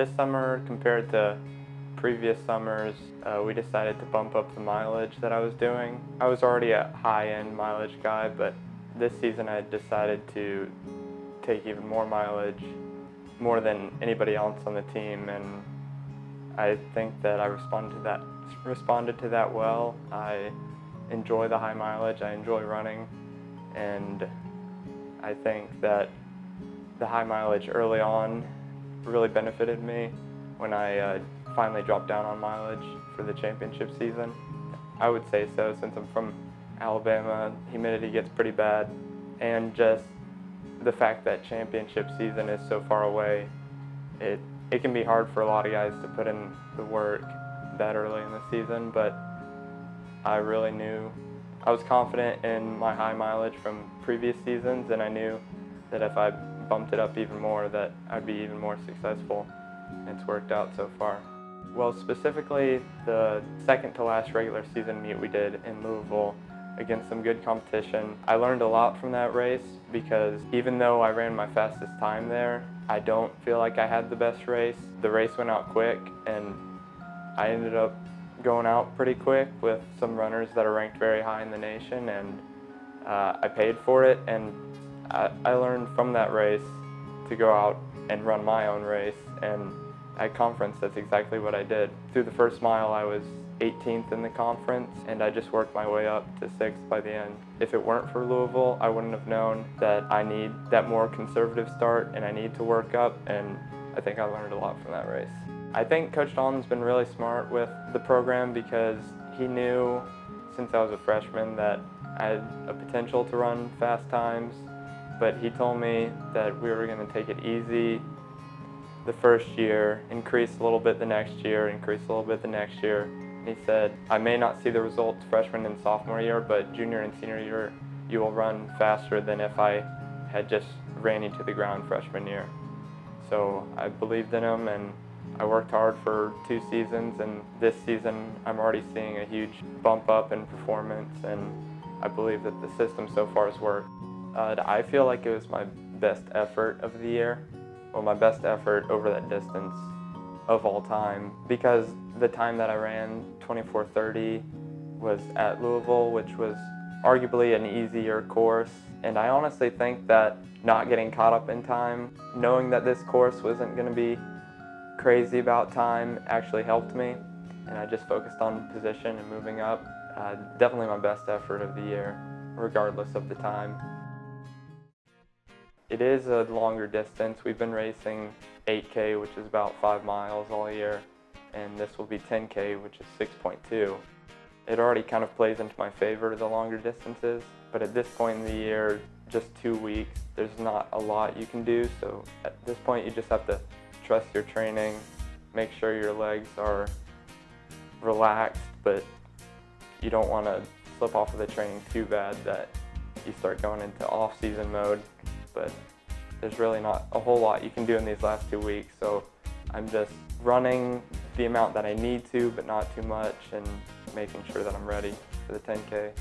This summer, compared to previous summers, we decided to bump up the mileage that I was doing. I was already a high-end mileage guy, but this season I decided to take even more mileage, more than anybody else on the team, and I think that I responded to that well. I enjoy the high mileage, I enjoy running, and I think that the high mileage early on really benefited me when I finally dropped down on mileage for the championship season. I would say so, since I'm from Alabama, humidity gets pretty bad, and just the fact that championship season is so far away, it can be hard for a lot of guys to put in the work that early in the season, but I really knew, I was confident in my high mileage from previous seasons, and I knew that if I bumped it up even more that I'd be even more successful. It's worked out so far. Well, specifically the second to last regular season meet we did in Louisville against some good competition. I learned a lot from that race because even though I ran my fastest time there, I don't feel like I had the best race. The race went out quick and I ended up going out pretty quick with some runners that are ranked very high in the nation, and I paid for it, and I learned from that race to go out and run my own race, and at conference that's exactly what I did. Through the first mile I was 18th in the conference, and I just worked my way up to 6th by the end. If it weren't for Louisville, I wouldn't have known that I need that more conservative start and I need to work up, and I think I learned a lot from that race. I think Coach Dalton's been really smart with the program because he knew since I was a freshman that I had a potential to run fast times, but he told me that we were going to take it easy the first year, increase a little bit the next year, increase a little bit the next year. He said, I may not see the results freshman and sophomore year, but junior and senior year, you will run faster than if I had just ran you to the ground freshman year. So I believed in him, and I worked hard for 2 seasons, and this season I'm already seeing a huge bump up in performance, and I believe that the system so far has worked. I feel like it was my best effort of the year, or my best effort over that distance of all time, because the time that I ran, 24:30, was at Louisville, which was arguably an easier course, and I honestly think that not getting caught up in time, knowing that this course wasn't going to be crazy about time, actually helped me, and I just focused on position and moving up. Definitely my best effort of the year, regardless of the time. It is a longer distance. We've been racing 8K, which is about 5 miles all year, and this will be 10K, which is 6.2. It already kind of plays into my favor, the longer distances, but at this point in the year, just 2 weeks, there's not a lot you can do, so at this point you just have to trust your training, make sure your legs are relaxed, but you don't want to slip off of the training too bad that you start going into off-season mode. But there's really not a whole lot you can do in these last 2 weeks, so I'm just running the amount that I need to, but not too much, and making sure that I'm ready for the 10K.